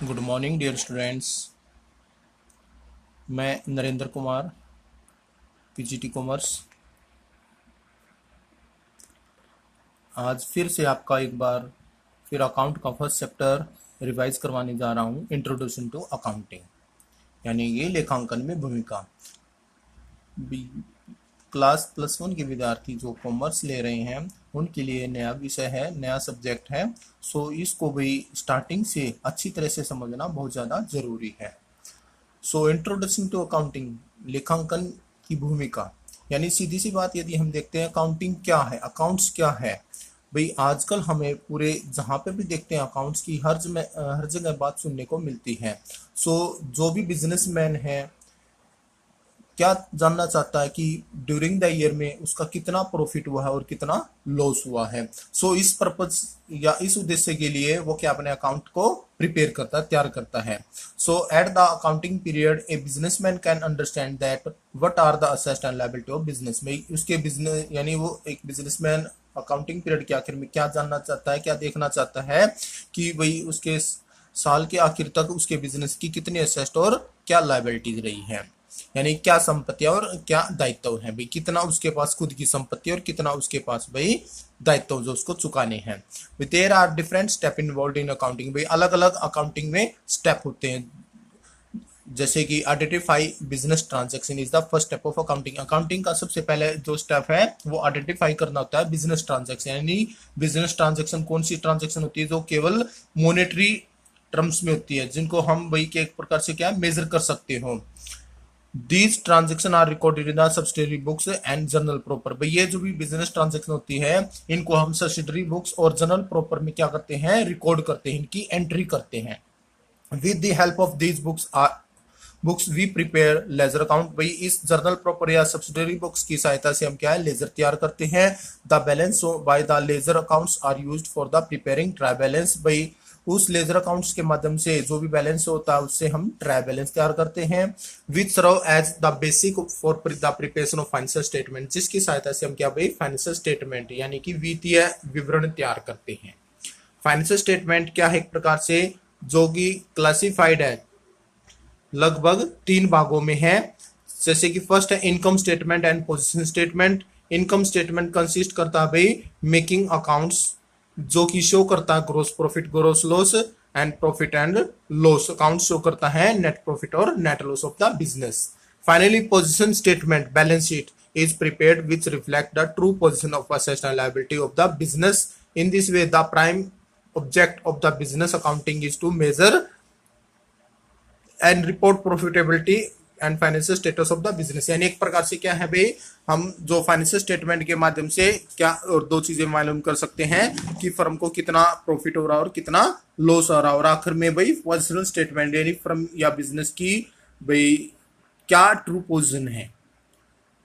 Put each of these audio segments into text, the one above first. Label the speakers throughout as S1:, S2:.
S1: Good morning dear students. मैं Narendra Kumar, PGT commerce. आज फिर से आपका एक बार फिर अकाउंट का फर्स्ट चैप्टर रिवाइज करवाने जा रहा हूँ, इंट्रोडक्शन टू अकाउंटिंग, यानी ये लेखांकन में भूमिका। क्लास +1 के विद्यार्थी जो कॉमर्स ले रहे हैं उनके लिए नया विषय है, नया सब्जेक्ट है। सो इसको भी स्टार्टिंग से अच्छी तरह से समझना बहुत ज़्यादा ज़रूरी है। सो इंट्रोडक्शन टू अकाउंटिंग, लेखांकन की भूमिका, यानी सीधी सी बात यदि हम देखते हैं अकाउंटिंग क्या है, अकाउंट्स क्या है। भाई आजकल हमें पूरे जहाँ पे भी देखते हैं अकाउंट्स की हर जगह बात सुनने को मिलती है। सो जो भी बिजनेसमैन है क्या जानना चाहता है कि ड्यूरिंग द ईयर में उसका कितना प्रॉफिट हुआ है और कितना लॉस हुआ है। सो इस पर्पज या इस उद्देश्य के लिए वो क्या अपने अकाउंट को प्रिपेयर करता है, तैयार करता है। So at the accounting period a businessman can understand that what are the assets and liability of business में। उसके बिजनेस यानी वो एक बिजनेसमैन अकाउंटिंग पीरियड के आखिर में क्या जानना चाहता है, क्या देखना चाहता है कि भाई उसके साल के आखिर तक उसके बिजनेस की कितनी असेस्ट और क्या लायबिलिटीज रही है, यानी क्या संपत्ति और क्या दायित्व है। भाई कितना उसके पास खुद की संपत्ति और कितना उसके पास भाई दायित्व जो उसको चुकाने हैं। There are different step involve in accounting. भाई अलग अलग अकाउंटिंग में स्टेप होते हैं, जैसे कि identify business transaction is the first step of accounting. Accounting का सबसे पहले जो स्टेप है वो आइडेंटिफाई करना होता है बिजनेस ट्रांजैक्शन, यानी बिजनेस ट्रांजैक्शन कौन सी ट्रांजैक्शन होती है जो केवल मॉनेटरी टर्म्स में होती है, जिनको हम भाई के एक प्रकार से क्या मेजर कर सकते हो। These transaction are recorded in the subsidiary books and journal proper। भाई ये जो भी बिजनेस ट्रांजेक्शन होती है इनको हम सब्सिडरी बुक्स और जर्नल प्रॉपर में क्या करते हैं, रिकॉर्ड करते हैं, इनकी एंट्री करते हैं। With the help of these books we prepare ledger account. भाई इस जर्नल प्रॉपर या सब्सिडरी बुक्स की सहायता से हम क्या है लेजर तैयार करते हैं। The balance by the ledger accounts are used for the preparing trial balance. भाई उस लेजर अकाउंट्स के माध्यम से जो भी बैलेंस होता है उससे हम ट्राई बैलेंस तैयार करते हैं। Which serve as the basic for the preparation of financial statement, जिसकी सहायता से हम क्या भाई फाइनेंशियल स्टेटमेंट यानी कि वित्तीय विवरण तैयार करते हैं। फाइनेंशियल स्टेटमेंट क्या है, एक प्रकार से जो कि क्लासिफाइड है लगभग 3 भागों में है। जैसे कि फर्स्ट है income statement and position statement. Income statement consist करता है भाई मेकिंग अकाउंट्स, जो कि शो करता है gross profit, gross loss and profit and loss account show करता है नेट प्रॉफिट और net loss of the business. Finally position statement balance sheet is prepared which reflect the true position of assets and liability of the business. In this way the prime object of the business accounting is to measure and report profitability and financial status of the business. यानी एक प्रकार से क्या है भाई हम जो financial statement के माध्यम से क्या और दो चीजें मालूम कर सकते हैं कि फर्म को कितना प्रॉफिट हो रहा है और कितना लॉस हो रहा है, और आखिर में भाई पर्सनल स्टेटमेंट यानी फर्म या बिजनेस की भाई क्या ट्रू पोजीशन है,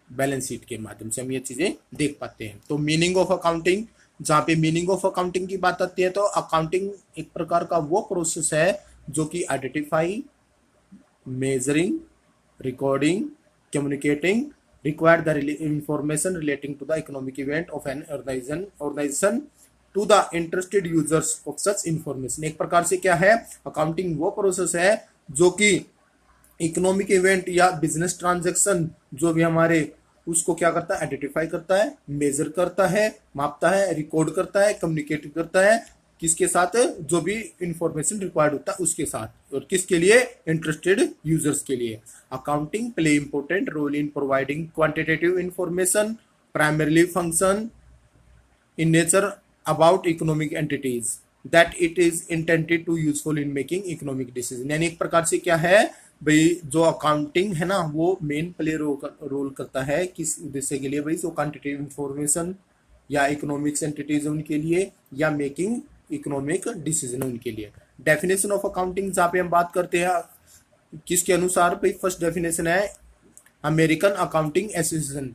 S1: बैलेंस शीट के माध्यम से हम ये चीजें देख पाते हैं। तो मीनिंग ऑफ अकाउंटिंग, जहाँ पे मीनिंग ऑफ अकाउंटिंग की बात आती है तो अकाउंटिंग एक प्रकार का वो प्रोसेस है जो कि identify, measuring, recording, communicating, require the information relating to the economic event of an organization to the interested users of such information। एक प्रकार से क्या है अकाउंटिंग वो प्रोसेस है जो कि इकोनॉमिक इवेंट या बिजनेस ट्रांजैक्शन जो भी हमारे उसको क्या करता है, आइडेंटिफाई करता है, मेजर करता है, मापता है, रिकॉर्ड करता है, कम्युनिकेट करता है किसके साथ, जो भी इंफॉर्मेशन रिक्वायर्ड होता है उसके साथ, और किसके लिए, इंटरेस्टेड यूजर्स के लिए। Accounting play important role in providing quantitative information primarily function in nature about economic entities that it is intended to useful in making economic decision. यानी एक प्रकार से क्या है भाई जो अकाउंटिंग है ना वो मेन प्ले रोल करता है किस उद्देश्य के लिए, भाई जो क्वांटिटेटिव इंफॉर्मेशन या इकोनॉमिक्स एंटिटीज उनके लिए या मेकिंग इकोनॉमिक डिसीजन उनके लिए। डेफिनेशन ऑफ अकाउंटिंग जहाँ पे हम बात करते हैं किसके अनुसार, भाई फर्स्ट डेफिनेशन है American accounting association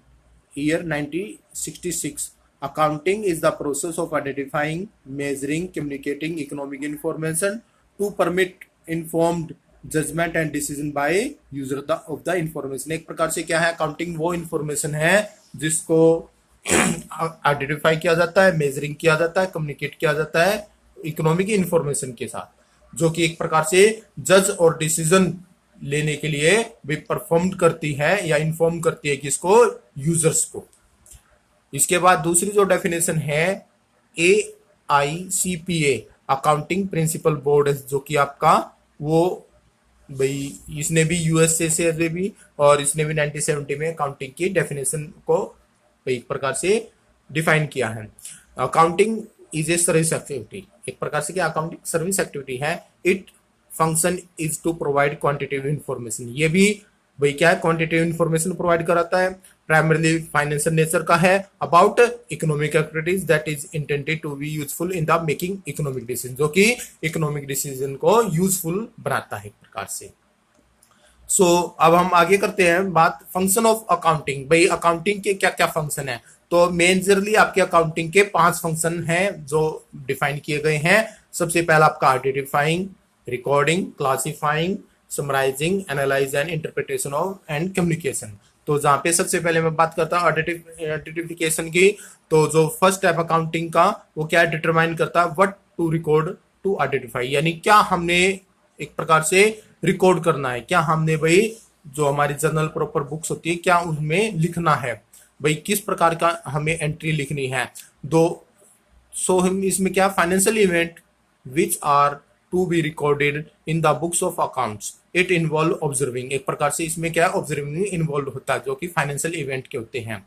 S1: year 1966। Accounting is the process of identifying, measuring, communicating economic information to permit informed judgement and decision by user of the information. एक प्रकार से क्या है अकाउंटिंग वो इंफॉर्मेशन है जिसको आइडेंटिफाई किया जाता है, मेजरिंग किया जाता है, कम्युनिकेट किया जाता है इकोनॉमिक इंफॉर्मेशन के साथ। जो कि एक प्रकार से जज और डिसीजन लेने के लिए भी परफॉर्म करती है या इन्फॉर्म करती है किसको, यूजर्स को। इसके बाद दूसरी जो डेफिनेशन है A I C P A, accounting principle board, जो कि आपका वो भाई इसने भी यूएसए से भी और इसने भी 1970 में अकाउंटिंग की डेफिनेशन को एक प्रकार से डिफाइन किया है। Accounting is a service activity, एक प्रकार से क्या अकाउंटिंग सर्विस एक्टिविटी है। It function is to provide quantitative information, ये भी भाई क्या है, क्वांटिटेटिव इंफॉर्मेशन प्रोवाइड कराता है। प्राइमरली फाइनेंशियल नेचर का है, about economic activities that is intended to be useful in the making economic decision, जो कि इकोनॉमिक डिसीजन को यूजफुल बनाता है एक प्रकार से। अब हम आगे करते हैं बात फंक्शन ऑफ अकाउंटिंग। भाई अकाउंटिंग के क्या क्या फंक्शन है, तो मेजरली आपके अकाउंटिंग के 5 फंक्शन हैं जो डिफाइन किए गए हैं। सबसे पहला आपका identifying, recording, classifying, summarising, analyse and interpretation of and communication. तो जहां पे सबसे पहले मैं बात करता हूँ आइडेंटिफिकेशन की, तो जो फर्स्ट स्टेप अकाउंटिंग का वो क्या डिटरमाइन करता है, what to record to identify, यानी क्या हमने एक प्रकार से रिकॉर्ड करना है, क्या हमने भाई जो हमारी जर्नल प्रॉपर बुक्स होती है क्या उनमें लिखना है, भाई किस प्रकार का हमें एंट्री लिखनी है। हम इसमें क्या financial event which are to be recorded in the books of accounts, it involve observing, एक प्रकार से इसमें क्या ऑब्जर्विंग इन्वॉल्व होता है जो कि फाइनेंशियल इवेंट के होते हैं।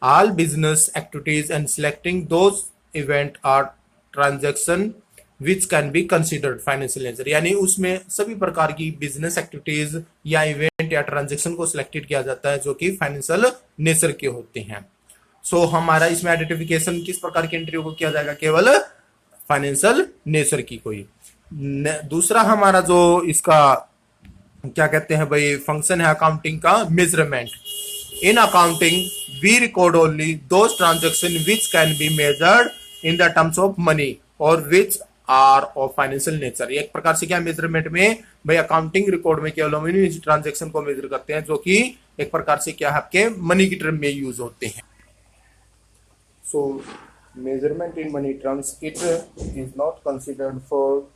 S1: All business activities and selecting those event or transaction which can be considered financial nature, यानी उसमें सभी प्रकार की बिजनेस एक्टिविटीज या इवेंट या ट्रांजेक्शन को सिलेक्टेड किया जाता है जो कि फाइनेंशियल नेचर के होते हैं। हमारा इसमें आइडेंटिफिकेशन किस प्रकार की एंट्री को किया जाएगा, केवल फाइनेंशियल नेचर की कोई। दूसरा हमारा जो इसका क्या कहते हैं भाई फंक्शन है अकाउंटिंग का, measurement. In accounting we record only those transaction which can be measured in the terms of money और which are of financial nature. एक प्रकार से क्या मेजरमेंट में भाई अकाउंटिंग रिकॉर्ड में केवल हम ट्रांजेक्शन को मेजर करते हैं जो कि एक प्रकार से क्या है आपके मनी की टर्म में यूज होते हैं। Measurement in money terms it is not considered for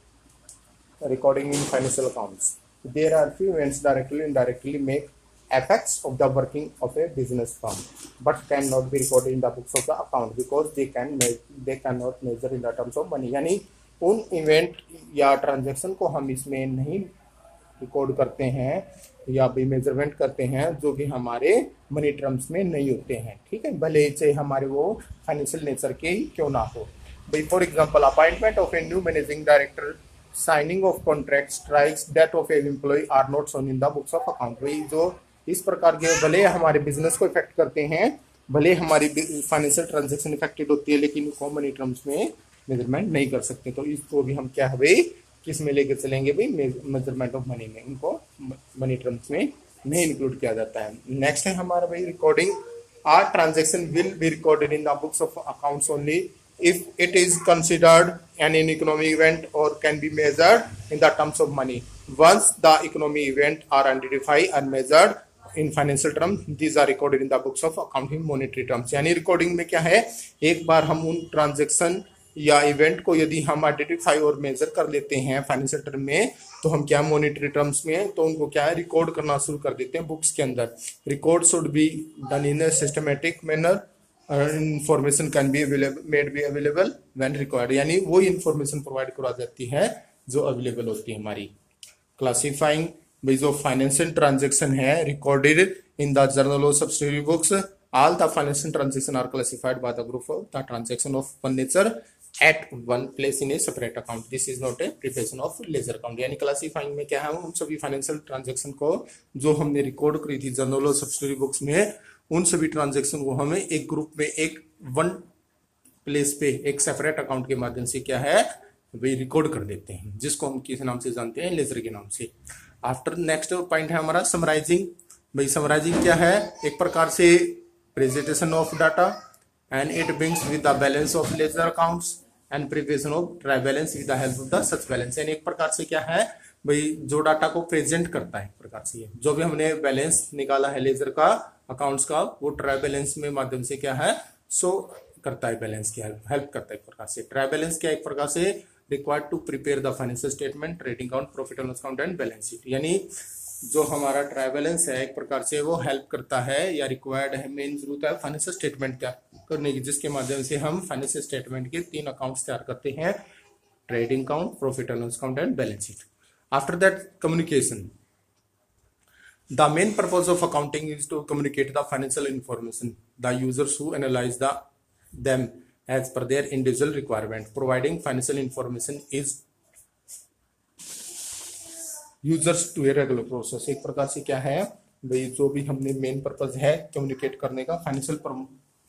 S1: recording in financial accounts. There are few events directly and indirectly make effects of the working of a business firm, but cannot be recorded in the books of the account because they cannot measure in the terms of money. यानी उन event या transaction को हम इसमें नहीं record करते हैं या भी मेजरमेंट करते हैं जो कि हमारे मनी टर्म्स में नहीं होते हैं, ठीक है, भले से हमारे वो फाइनेंशियल नेचर के ही क्यों ना हो। भाई for example appointment of a new managing director, signing of contract, strikes, death of an employ are not shown in the books of account. वही जो इस प्रकार के भले हमारे बिजनेस को इफेक्ट करते हैं, भले हमारी फाइनेंशियल ट्रांजैक्शन इफेक्टेड होती है, लेकिन इनको मनी टर्म्स में मेजरमेंट नहीं कर सकते। तो इसको भी हम क्या है भाई किस में लेकर चलेंगे भाई, मेजरमेंट ऑफ मनी में, इनको मनी टर्म्स में नहीं इंक्लूड किया जाता है। नेक्स्ट है हमारा भाई recording. Our transaction will be recorded in the books of accounts only if it is considered an economic event or can be measured in the terms of money. Once the economic event are identified and measured in financial terms, these are recorded in the books of accounting monetary terms. यानी recording में क्या है, एक बार हम उन transaction या event को यदि हम आइडेंटिफाई और मेजर कर लेते हैं फाइनेंशियल टर्म में, तो हम क्या मॉनेटरी टर्म्स में तो उनको क्या है रिकॉर्ड करना शुरू कर देते हैं बुक्स के अंदर। Record should be done in a systematic manner, information can be made be available when required, यानी वो इंफॉर्मेशन प्रोवाइड करा जाती है जो अवेलेबल होती है हमारी। क्लासिफाइंग, भाई जो फाइनेंशियल ट्रांजेक्शन है recorded in the journal of subsidiary books, all the financial transaction are classified by the group of the transaction of one nature at one place in a separate account, this is not a preparation of ledger account. यानी classifying में क्या है, उन सभी financial transaction को जो हमने record करी थी जर्नल ऑफ सब्सिडियरी बुक्स में, उन सभी ट्रांजेक्शन को हमें एक ग्रुप में एक वन प्लेस पे एक सेपरेट अकाउंट के माध्यम से क्या है वही रिकॉर्ड कर देते हैं, जिसको हम किस नाम से जानते हैं, लेजर के नाम से। आफ्टर नेक्स्ट पॉइंट है हमारा समराइजिंग। भाई समराइजिंग क्या है, एक प्रकार से presentation of data and it brings with the balance of ledger accounts and preparation of try balance with the help of the such balance. यानी एक प्रकार से क्या है भाई जो डाटा को प्रेजेंट करता है, एक प्रकार से जो भी हमने बैलेंस निकाला है लेजर का अकाउंट्स का, वो ट्राई बैलेंस में माध्यम से क्या है शो करता है, बैलेंस की हेल्प करता है। एक प्रकार से ट्राई बैलेंस क्या एक प्रकार से required to prepare the financial statement, trading account, profit and loss account and balance sheet. यानी जो हमारा ट्रायल बैलेंस है एक प्रकार से वो हेल्प करता है या रिक्वायर्ड है, मेन जरूरत है फाइनेंशियल स्टेटमेंट तैयार करने की, जिसके माध्यम से हम फाइनेंशियल स्टेटमेंट के 3 अकाउंट्स तैयार करते हैं, trading account, profit and loss account and balance sheet. After that communication, the main purpose of accounting is to communicate the financial information the users who analyze them as per their individual requirement. Providing financial information is users to a regular process। एक प्रकार से क्या है भाई, जो भी हमने main purpose है कम्युनिकेट करने का फाइनेंशियल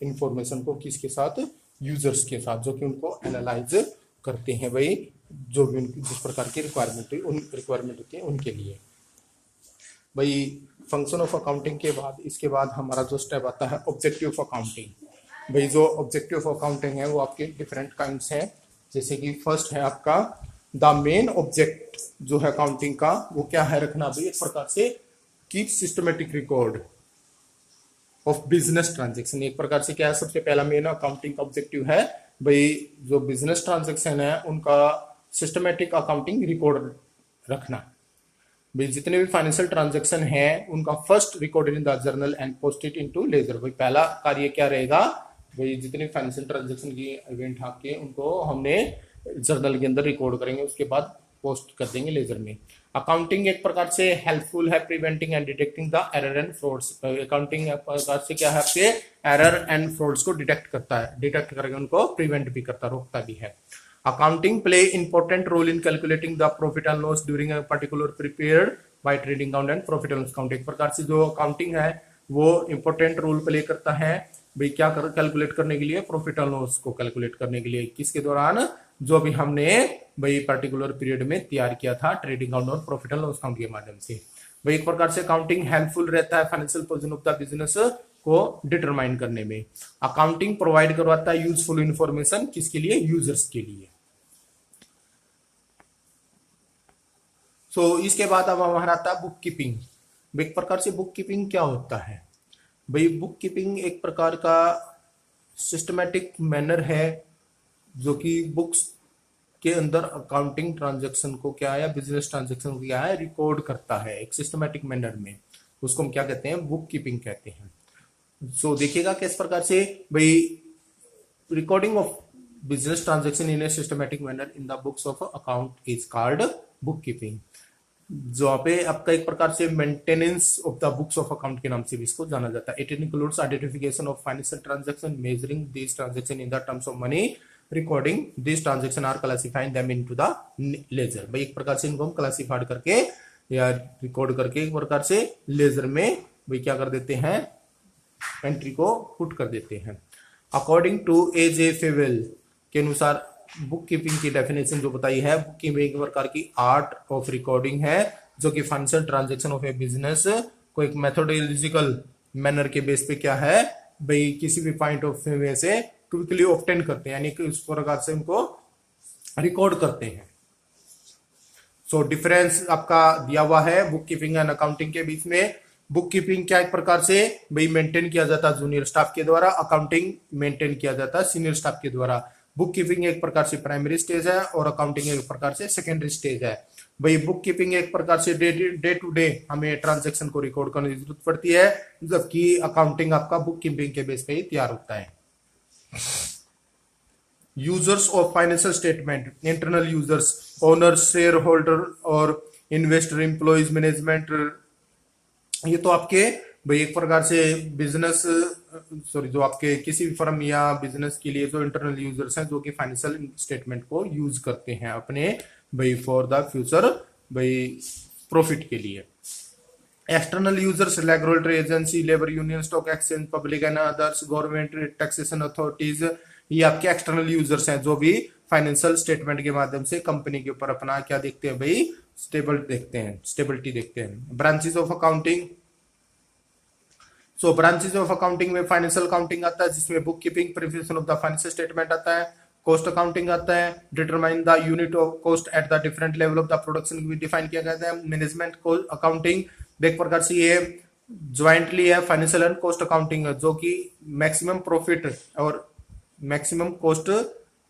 S1: इंफॉर्मेशन को किसके साथ, यूजर्स के साथ, जो कि उनको एनालाइज करते हैं भाई, जो भी जिस प्रकार की रिक्वायरमेंट होती है उनके लिए भाई। फंक्शन ऑफ अकाउंटिंग के बाद इसके बाद हमारा जो स्टेप आता है ऑब्जेक्टिव ऑफ अकाउंटिंग। भाई जो ऑब्जेक्टिव ऑफ अकाउंटिंग है वो आपके डिफरेंट काइंड्स हैं, जैसे कि फर्स्ट है आपका द मेन ऑब्जेक्ट जो है अकाउंटिंग का, वो क्या है, रखना भाई एक प्रकार से keep systematic record of business transaction. एक प्रकार से क्या है, सबसे पहला मेन अकाउंटिंग का ऑब्जेक्टिव है भाई जो बिजनेस ट्रांजेक्शन है उनका सिस्टमेटिक अकाउंटिंग रिकॉर्ड रखना। भाई जितने भी फाइनेंशियल ट्रांजैक्शन है उनका first recorded in the journal and posted into ledger. भाई पहला कार्य क्या रहेगा भाई, जितने फाइनेंशियल ट्रांजैक्शन की इवेंट आपके उनको हमने जर्नल के अंदर रिकॉर्ड करेंगे, उसके बाद पोस्ट कर देंगे लेजर में। अकाउंटिंग एक प्रकार से हेल्पफुल है preventing and detecting the error and frauds. Accounting एक प्रकार से क्या है, आपके एरर एंड फ्रॉड्स को डिटेक्ट करता है, डिटेक्ट करके उनको प्रिवेंट भी करता, रोकता भी है। Accounting play important role in calculating the profit and loss during a particular prepared by trading account and profit and loss account। एक प्रकार से जो अकाउंटिंग है वो इंपॉर्टेंट रोल प्ले करता है भाई क्या कैलकुलेट करने के लिए, प्रॉफिट एंड लॉस को कैलकुलेट करने के लिए, किसके दौरान, जो भी हमने भाई पर्टिकुलर पीरियड में तैयार किया था ट्रेडिंग अकाउंट और प्रॉफिट एंड लॉस अकाउंट के माध्यम से। भाई एक प्रकार से अकाउंटिंग हेल्पफुल रहता है financial position of the business को डिटरमाइन करने में। अकाउंटिंग प्रोवाइड करवाता है यूजफुल इंफॉर्मेशन, किसके लिए, यूजर्स के लिए। इसके बाद अब हमारा आता है बुक कीपिंग। एक प्रकार से बुक कीपिंग क्या होता है भाई, बुक कीपिंग एक प्रकार का सिस्टमेटिक मैनर है जो कि बुक्स के अंदर अकाउंटिंग ट्रांजैक्शन को क्या है, बिजनेस ट्रांजैक्शन को क्या है, रिकॉर्ड करता है एक सिस्टमेटिक मैनर में, उसको हम क्या कहते हैं, बुक कीपिंग कहते हैं। देखिएगा किस प्रकार से भाई recording of business transaction in a systematic manner in the books of account is called book keeping. जो पे आपका एक प्रकार से maintenance of the books of account के नाम से भी इसको जाना जाता है। It includes identification of financial transaction, measuring this transaction in the terms of money, recording this transaction or classifying them into the ledger. भाई एक प्रकार से इनको हम क्लासिफाइड करके या रिकॉर्ड करके एक प्रकार से लेजर में भाई क्या कर देते हैं, एंट्री को पुट कर देते हैं। According to AJ. फेवेल के अनुसार बुक कीपिंग की डेफिनेशन जो बताई है, बुक कीपिंग एक प्रकार की आर्ट ऑफ रिकॉर्डिंग है जो कि financial transaction of A business को एक मेथोडोलॉजिकल मैनर के बेस पे क्या है भाई किसी भी पॉइंट ऑफ व्यू में से क्विकली ऑब्टेन करते हैं, यानी कि उस प्रकार से उनको रिकॉर्ड करते हैं। डिफरेंस आपका दिया हुआ है बुक कीपिंग एंड अकाउंटिंग के बीच में। बुक कीपिंग क्या एक प्रकार से भाई मेंटेन किया जाता है जूनियर स्टाफ के द्वारा, अकाउंटिंग मेंटेन किया जाता है सीनियर स्टाफ के द्वारा। बुक कीपिंग एक प्रकार से प्राइमरी स्टेज है और अकाउंटिंग एक प्रकार से सेकेंडरी स्टेज है। भाई बुक कीपिंग एक प्रकार से डे टू डे हमें ट्रांजैक्शन को रिकॉर्ड करने की जरूरत पड़ती है, जबकि अकाउंटिंग आपका बुक कीपिंग के बेस पे ही तैयार होता है। Users of financial statement, internal users, owners, share holder और इन्वेस्टर, एम्प्लॉइज, मैनेजमेंट, ये तो आपके भाई एक प्रकार से बिजनेस जो आपके किसी भी फर्म या बिजनेस के लिए जो इंटरनल यूजर्स हैं जो कि फाइनेंशियल स्टेटमेंट को यूज करते हैं अपने भाई फॉर द फ्यूचर भाई प्रॉफिट के लिए। External users, regulatory agency, labour union, stock exchange, public and others, government, taxation authorities, ये आपके एक्सटर्नल यूजर्स हैं जो भी फाइनेंशियल स्टेटमेंट के माध्यम से कंपनी के ऊपर अपना क्या देखते हैं भाई, स्टेबिलिटी देखते हैं। Branches of accounting, branches of accounting में फाइनेंशियल अकाउंटिंग आता है जिसमें book keeping, preparation of the financial statement आता है, कॉस्ट अकाउंटिंग आता है, determine the unit of cost at the different level of the production भी डिफाइन किया गया है। मैनेजमेंट अकाउंटिंग एक प्रकार से ये ज्वाइंटली है फाइनेंशियल एंड कॉस्ट अकाउंटिंग जो कि मैक्सिमम प्रॉफिट और मैक्सिमम कॉस्ट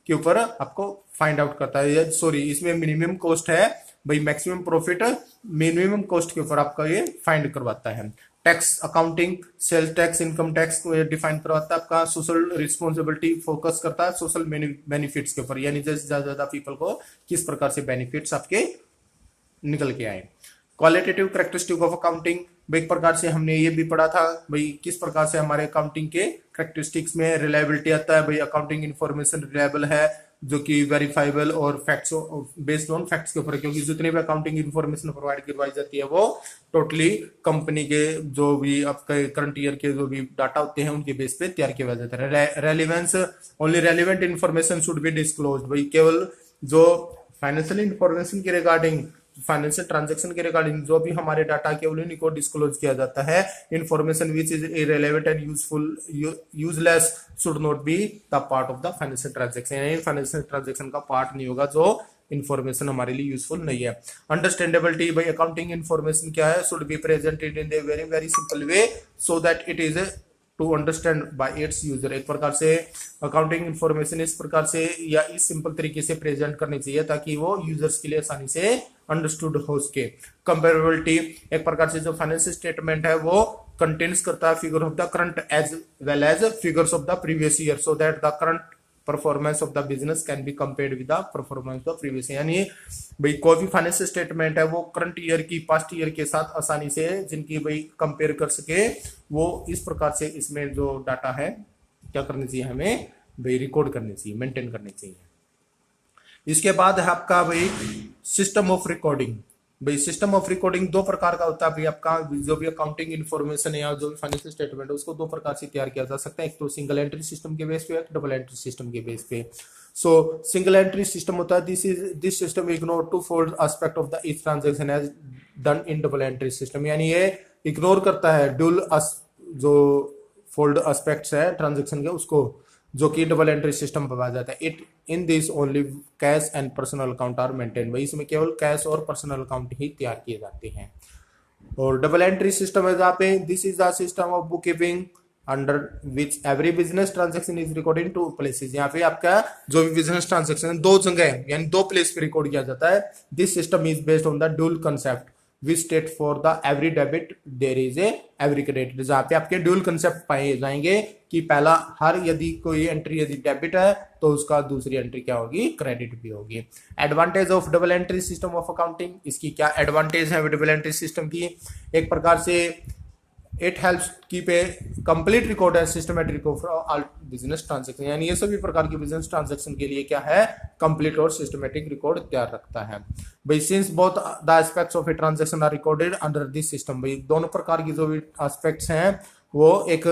S1: के ऊपर आपको फाइंड आउट करता है, सॉरी इसमें मिनिमम कॉस्ट है भाई, मैक्सिमम प्रॉफिट मिनिमम कॉस्ट के ऊपर आपका ये फाइंड करवाता है। Tax accounting sales tax income tax को डिफाइन करवाता है। आपका सोशल रिस्पॉन्सिबिलिटी फोकस करता है सोशल बेनिफिट्स के ऊपर, यानी ज्यादा ज्यादा पीपल को किस प्रकार से बेनिफिट्स आपके निकल के आए। क्वालिटेटिव करेक्टरिस्टिक ऑफ अकाउंटिंग, एक प्रकार से हमने ये भी पढ़ा था भाई किस प्रकार से हमारे अकाउंटिंग के करेक्टरिस्टिक्स में रिलायबिलिटी आता है भाई, अकाउंटिंग इन्फॉर्मेशन रिलायबल है जो कि वेरीफाइबल और फैक्ट्स बेस्ड ऑन फैक्ट्स के ऊपर, क्योंकि जितनी भी अकाउंटिंग इन्फॉर्मेशन प्रोवाइड करवाई जाती है वो टोटली कंपनी के जो भी आपके करंट ईयर के जो भी डाटा होते हैं उनके बेस पे तैयार किया जाता है। Relevance, only relevant information should be disclose, भाई केवल जो फाइनेंशियल इन्फॉर्मेशन के रिगार्डिंग, फाइनेंशियल ट्रांजैक्शन के रिगार्डिंग जो भी हमारे डाटा केवल उन्हीं को डिस्क्लोज किया जाता है। Information which is irrelevant and useless should not be the part of the financial transaction, यानी फाइनेंशियल ट्रांजैक्शन का पार्ट नहीं होगा जो इन्फॉर्मेशन हमारे लिए यूजफुल नहीं है। अंडरस्टैंडेबिलिटी, भाई अकाउंटिंग इन्फॉर्मेशन क्या है, should be presented in the very very simple way so that it is to understand by its user. एक प्रकार से अकाउंटिंग इन्फॉर्मेशन इस प्रकार से या इस सिंपल तरीके से प्रेजेंट करनी चाहिए ताकि वो यूजर्स के लिए आसानी से अंडरस्टूड हो सके। कंपेरेबिलिटी, एक प्रकार से जो फाइनेंशियल स्टेटमेंट है वो कंटेन्स करता है figure of the current as well as figures of the previous year so that the current performance of the business can be compared with the performance of previous, यानी भाई कोई भी financial statement है वो current year की past year के साथ आसानी से जिनकी भाई कंपेयर कर सके, वो इस प्रकार से इसमें जो डाटा है क्या करनी चाहिए हमें भाई रिकॉर्ड करनी चाहिए, मेंटेन करनी चाहिए। इसके बाद है आपका भाई सिस्टम ऑफ रिकॉर्डिंग। भाई सिस्टम ऑफ रिकॉर्डिंग दो प्रकार का होता है भाई, आपका जो भी अकाउंटिंग इन्फॉर्मेशन है या जो भी फाइनेंशियल स्टेटमेंट है उसको दो प्रकार से तैयार किया जा सकता है, एक तो सिंगल एंट्री सिस्टम के बेस पे, एक डबल एंट्री सिस्टम के बेस पे। सो सिंगल एंट्री सिस्टम होता है this system ignore two fold aspect of the each transaction as done in double entry system, यानी ये इग्नोर करता है ड्यूल जो फोल्ड एस्पेक्ट्स है ट्रांजैक्शन के उसको, जो कि डबल एंट्री सिस्टम पर पाया जाता है। It in this only cash and personal account are maintain, भाई इसमें केवल कैश और पर्सनल अकाउंट ही तैयार किए जाते हैं। और डबल एंट्री सिस्टम है जहाँ पे this is the system of book keeping under which every business transaction is recorded in two places, यहाँ पे आपका जो भी बिजनेस ट्रांजेक्शन दो जगह यानी दो प्लेस पे रिकॉर्ड किया जाता है। This system is based on the dual concept which state for the every debit there is a every credit, जहाँ पे आपके ड्यूल कंसेप्ट पाए जाएंगे कि पहला हर यदि कोई एंट्री यदि डेबिट है तो उसका दूसरी एंट्री क्या होगी क्रेडिट भी होगी। Advantage of double entry system of accounting, इसकी क्या एडवांटेज है डबल एंट्री सिस्टम की। एक प्रकार से it helps keep a complete record and systematic for all business transaction, यानी ये सभी प्रकार की बिजनेस ट्रांजैक्शन के लिए क्या है कंप्लीट और सिस्टमैटिक रिकॉर्ड तैयार रखता है। भाई since both the aspects of a transaction are recorded under this system, भाई दोनों प्रकार की जो भी एस्पेक्ट्स हैं वो एक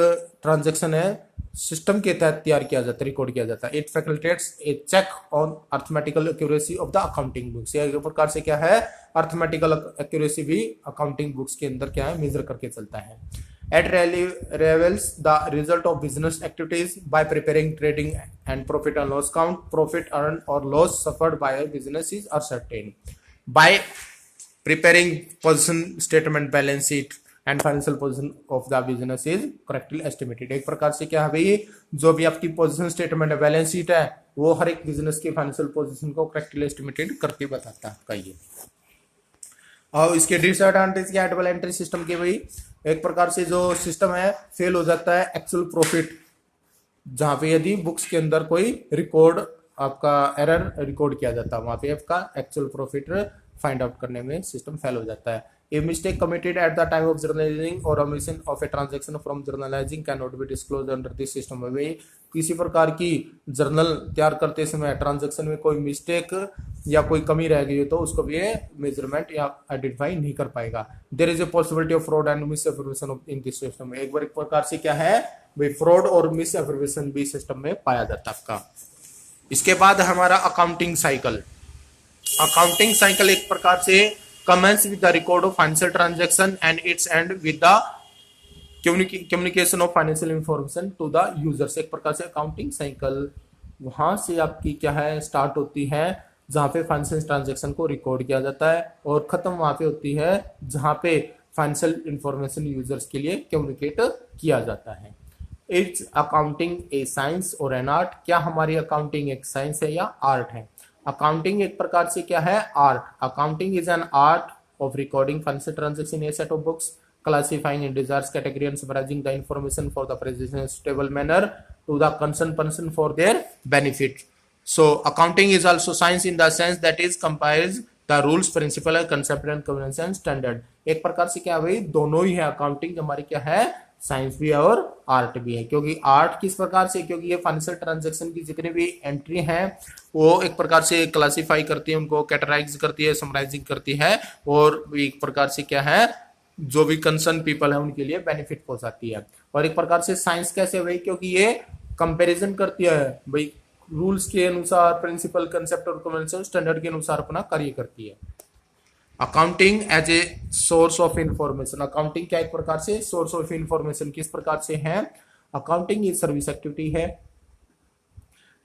S1: ट्रांजैक्शन है सिस्टम के तहत तैयार किया जाता है, रिकॉर्ड किया जाता है। It facilitates a check on arithmetical accuracy of the accounting books, एक प्रकार से क्या है अर्थमेटिकल एक्यूरेसी भी अकाउंटिंग बुक्स के अंदर क्या है मेजर करके चलता है। It reveals the result of business activities by preparing trading and profit and loss count. Profit earned or loss suffered by a business is ascertained by preparing position statement, balance sheet and financial position of the business is correctly estimated। एक प्रकार से क्या है भाई जो भी आपकी position statement है बैलेंस शीट है वो हर एक बिजनेस की फाइनेंशियल पोजिशन को करेक्टली एस्टिमेटेड करके बताता है आपका ये। और इसके डिसएडवांटेज क्या है डबल एंट्री सिस्टम के भाई, एक प्रकार से जो सिस्टम है फेल हो जाता है एक्चुअल प्रॉफिट, जहां पे यदि बुक्स के अंदर कोई रिकॉर्ड आपका एरर रिकॉर्ड किया जाता है वहां पे आपका एक्चुअल प्रॉफिट फाइंड आउट करने में सिस्टम फेल हो जाता है। A mistake committed at the time of journalizing or omission of a transaction from journalizing can not be disclose under this system. किसी प्रकार की जर्नल तैयार करते समय ट्रांजैक्शन में कोई मिस्टेक या कोई कमी रह गई हो तो उसको भी मेजरमेंट या आइडेंटिफाई नहीं कर पाएगा। There is a possibility of fraud and misaffirmation in this system, एक बार एक प्रकार से क्या है भाई फ्रॉड और मिस एफर्मेशन भी सिस्टम में पाया जाता है आपका। इसके बाद हमारा अकाउंटिंग साइकिल। अकाउंटिंग साइकिल एक प्रकार से commence with the record of financial transaction and its end with the communication of financial information to the users। एक प्रकार से अकाउंटिंग साइकिल वहां से आपकी क्या है स्टार्ट होती है जहां पे फाइनेंशियल ट्रांजैक्शन को रिकॉर्ड किया जाता है और खत्म वहां पे होती है जहां पे फाइनेंशियल इंफॉर्मेशन यूजर्स के लिए कम्युनिकेट किया जाता है। इट्स अकाउंटिंग ए साइंस और एन आर्ट? क्या हमारी अकाउंटिंग एक साइंस है या आर्ट है? अकाउंटिंग एक प्रकार से क्या है? Art. Accounting is an art of recording financial transaction in a set of books, classifying in desired category and summarizing the information for the presentation in suitable manner to the concerned person for their benefit. So accounting is also science in the sense that is comprise the rules, principle, concept and convention and standard. एक प्रकार से क्या भाई दोनों ही है, accounting हमारी क्या है? साइंस भी है और आर्ट भी है। क्योंकि आर्ट किस प्रकार से, क्योंकि ये फाइनेंशियल ट्रांजैक्शन की जितनी भी एंट्री है वो एक प्रकार से क्लासिफाई करती है, उनको कैटेगराइज करती है, समराइजिंग करती है और एक प्रकार से क्या है जो भी कंसर्न पीपल है उनके लिए बेनिफिट पहुंचाती है। और एक प्रकार से साइंस कैसे भाई, क्योंकि ये कंपैरिजन करती है भाई रूल्स के अनुसार, प्रिंसिपल, कंसेप्ट और कन्वेंशन स्टैंडर्ड के अनुसार अपना कार्य करती है। Accounting as a source of information, accounting क्या एक प्रकार से सोर्स ऑफ इंफॉर्मेशन किस प्रकार से है? अकाउंटिंग ये सर्विस एक्टिविटी है।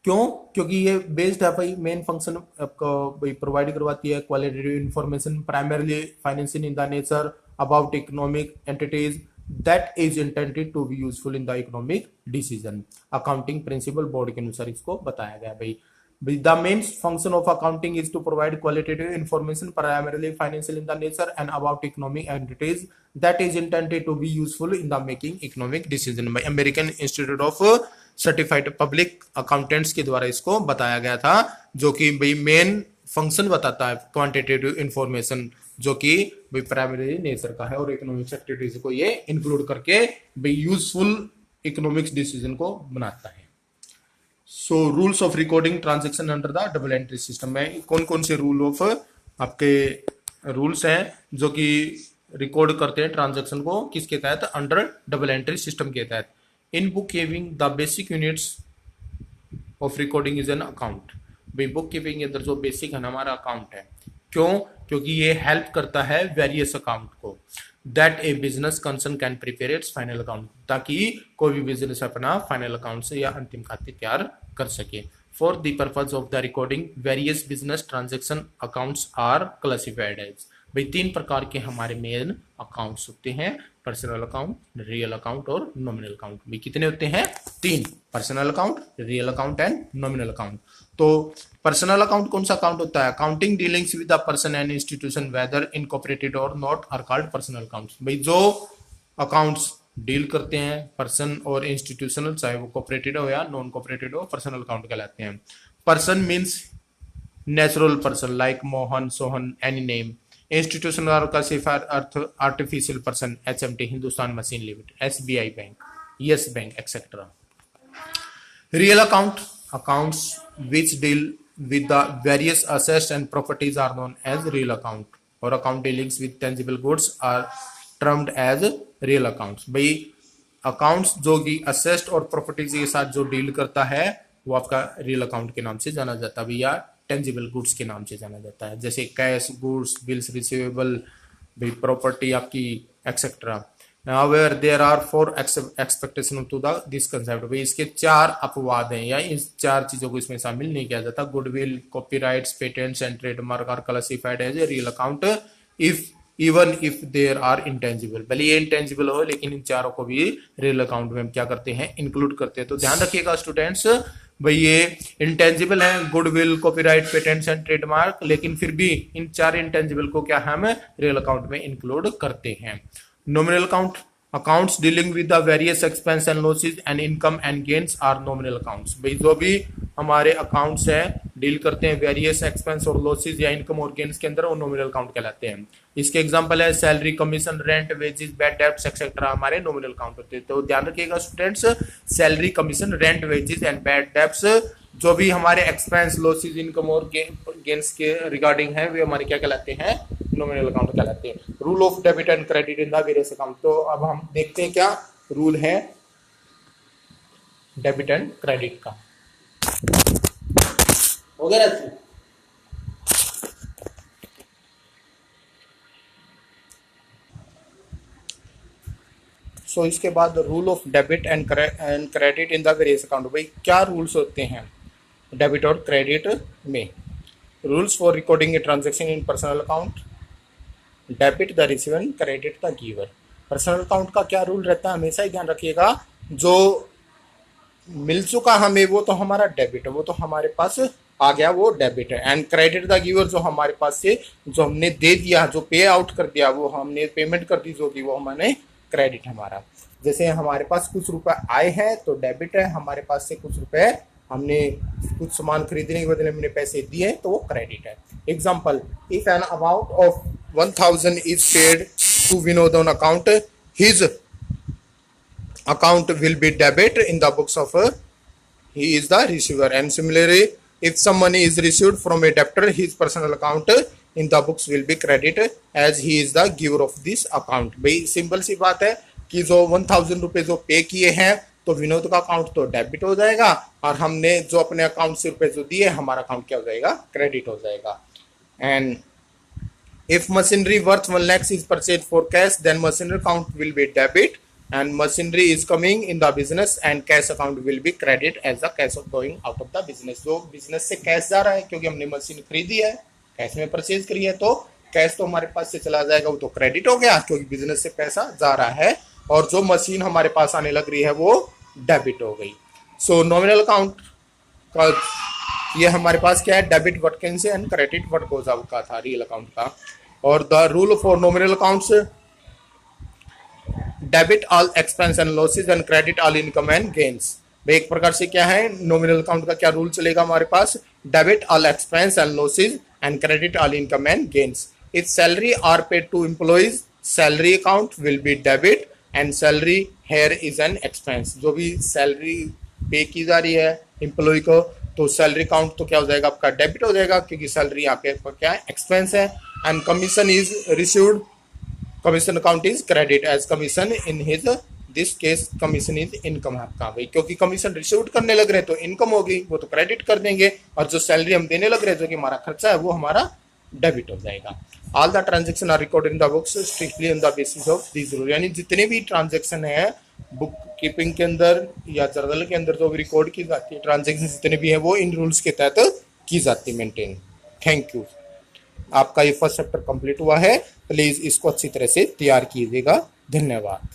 S1: क्यों? क्योंकि ये बेस्ड है भाई मेन फंक्शन आपको भाई प्रोवाइड करवाती है qualitative information primarily financial in the nature about economic entities that is intended to be useful in the economic decision. Accounting principle board के अनुसार इसको बताया गया भाई। The main function of accounting is to provide qualitative information primarily financial in the nature and about economic entities that is intended to be useful in the making economic decision by American Institute of Certified Public Accountants के द्वारा इसको बताया गया था, जो कि भाई main function बताता है क्वांटिटेटिव इंफॉर्मेशन जो कि भाई प्राइमरी नेचर का है और इकोनॉमिक एक्टिविटीज को ये इंक्लूड करके भाई यूजफुल इकोनॉमिक्स डिसीजन को बनाता है। So rules of recording transaction under the double entry system में कौन कौन से रूल ऑफ आपके रूल्स हैं जो कि रिकॉर्ड करते हैं ट्रांजेक्शन को किसके तहत? अंडर डबल एंट्री सिस्टम के तहत। In book keeping the basic units of recording is an account. भाई बुक कीपिंग के अंदर जो बेसिक है हमारा अकाउंट है। क्यों? क्योंकि ये हेल्प करता है वेरियस अकाउंट को that A business concern can prepare it's final account, ताकि कोई भी बिजनेस अपना फाइनल अकाउंट से या अंतिम खाते तैयार कर सके। For the purpose of the recording various business transaction accounts are classified as. भाई तीन प्रकार के हमारे मेन अकाउंट्स होते हैं, पर्सनल अकाउंट, रियल अकाउंट और नॉमिनल अकाउंट। भाई कितने होते हैं? तीन, personal account, real account and nominal account. तो पर्सनल अकाउंट कौन सा अकाउंट होता है? Accounting dealings with the person and institution whether incorporated or not are called personal accounts. भाई जो अकाउंट्स डील करते हैं पर्सन और इंस्टीट्यूशनल, चाहे वो कोऑपरेटेड हो या नॉन कोऑपरेटेड हो, पर्सनल अकाउंट कहलाते हैं। Person means natural person like Mohan, Sohan, any name. Institutional का सिर्फ अर्थ artificial person, HMT, Hindustan machine limited, SBI bank, Yes bank etcetera. Real account, accounts which deal with the various assets and properties are known as real account, और account dealings with tangible goods are termed as real accounts। भाई accounts जो कि asset और properties के साथ जो deal करता है वो आपका रियल अकाउंट के नाम से जाना जाता है या टेंजिबल गुड्स के नाम से जाना जाता है, जैसे कैश, गुड्स, बिल्स रिसीवेबल, भाई प्रॉपर्टी आपकी etcetera. However, there are four expectations to this concept। भाई इसके चार अपवाद हैं या इस चार चीजों को इसमें शामिल नहीं किया जाता। Goodwill, copyrights, patents and trademark are classified as a real account even if there are intangible. भले ये इंटेंजिबल हो लेकिन इन चारों को भी रियल अकाउंट में हम क्या करते हैं? इंक्लूड करते हैं। तो ध्यान रखिएगा स्टूडेंट्स, भाई ये इंटेंजिबल है goodwill, copyright, patents and trademark, लेकिन फिर भी इन चार इंटेंजिबल को क्या हम रियल अकाउंट में इंक्लूड करते हैं। Nominal account, accounts dealing with the various expense and losses and income and gains are nominal accounts। भाई जो भी हमारे अकाउंट्स हैं डील करते हैं वेरियस एक्सपेंस और लॉसेज या इनकम और गेन्स के अंदर, वो नॉमिनल अकाउंट कहलाते हैं। इसके एग्जांपल है salary, commission, rent, wages, bad debts etcetera, हमारे नॉमिनल अकाउंट होते हैं। तो ध्यान रखिएगा students, salary, commission, rent, wages and bad debts जो भी हमारे एक्सपेंस, लॉसेज, इनकम और गेन्स के रिगार्डिंग है वे हमारे क्या कहलाते हैं? नॉमिनल अकाउंट कहलाते हैं। Rule of debit and credit in the various account. तो अब हम देखते हैं क्या रूल है डेबिट एंड क्रेडिट का। हो गया राजू? सो इसके बाद rule of debit and credit in the various account. भाई क्या रूल्स होते हैं डेबिट और क्रेडिट में? Rules for recording a transaction in personal account, debit the receiver, credit the giver. Personal account का क्या रूल रहता है? हमेशा ही ध्यान रखिएगा, जो मिल चुका हमें वो तो हमारा डेबिट है, वो तो हमारे पास आ गया, वो डेबिट है। एंड क्रेडिट द गिवर, जो हमारे पास से जो हमने दे दिया, जो पे आउट कर दिया, वो हमने पेमेंट कर दी जो कि वो हमने क्रेडिट हमारा। जैसे हमारे पास कुछ रुपए आए हैं तो डेबिट है, हमारे पास से कुछ रुपए हमने कुछ सामान खरीदने के बदले हमने पैसे दिए तो वो क्रेडिट है। Example, if an amount of 1000 is paid to Vinod on account, his account will be debit in the books of he is the receiver. And similarly, if some money is received from a debtor, his personal account in the books will be credit as he is the giver of this account. भाई simple सी बात है कि जो 1000 रुपए जो पे किए हैं तो विनोद का अकाउंट तो डेबिट हो जाएगा, और हमने जो अपने अकाउंट से रुपए जो दिए हमारा अकाउंट क्या हो जाएगा, क्रेडिट हो जाएगा। And if machinery worth 1 lakh is purchased for cash, then machinery account will be debit, and machinery is coming in the business and cash account will be credit as the cash going out of the business. जो business से cash जा रहा है क्योंकि हमने machine खरीदी है, cash में परचेज करी है, तो कैश तो हमारे पास से चला जाएगा, वो तो क्रेडिट हो गया क्योंकि बिजनेस से पैसा जा रहा है, और जो मशीन हमारे पास आने लग रही है वो डेबिट हो गई। सो नॉमिनल अकाउंट का ये हमारे पास क्या है, debit what can say and credit what goes out का था रियल अकाउंट का। और the rule for nominal accounts, debit all expense and losses and credit all income and gains. एक प्रकार से क्या है, नॉमिनल अकाउंट का क्या रूल चलेगा हमारे पास, debit all expense and losses and credit all income and gains. If salary are paid to employees, salary account will be debit and salary here is an expense. जो भी salary पे की जा रही है एम्प्लॉय को, तो सैलरी अकाउंट तो क्या हो जाएगा, आपका डेबिट हो जाएगा क्योंकि सैलरी यहाँ पे क्या है, एक्सपेंस है। And commission is received, commission account is credit as commission in his this case commission is income आपका भाई, क्योंकि कमीशन रिसीव्ड करने लग रहे हैं तो इनकम होगी, वो तो क्रेडिट कर देंगे, और जो सैलरी हम देने लग रहे हैं जो कि हमारा खर्चा है वो हमारा डेबिट हो जाएगा। All the transaction are recorded in the books strictly on the basis of this rule. यानी जितने भी ट्रांजेक्शन है बुक कीपिंग के अंदर या जर्नल के अंदर जो भी रिकॉर्ड की जाती है ट्रांजेक्शन जितने भी है वो इन रूल्स के तहत की जाती है मेंटेन। Thank you. आपका ये फर्स्ट चैप्टर कंप्लीट हुआ है, प्लीज इसको अच्छी तरह से तैयार कीजिएगा। धन्यवाद।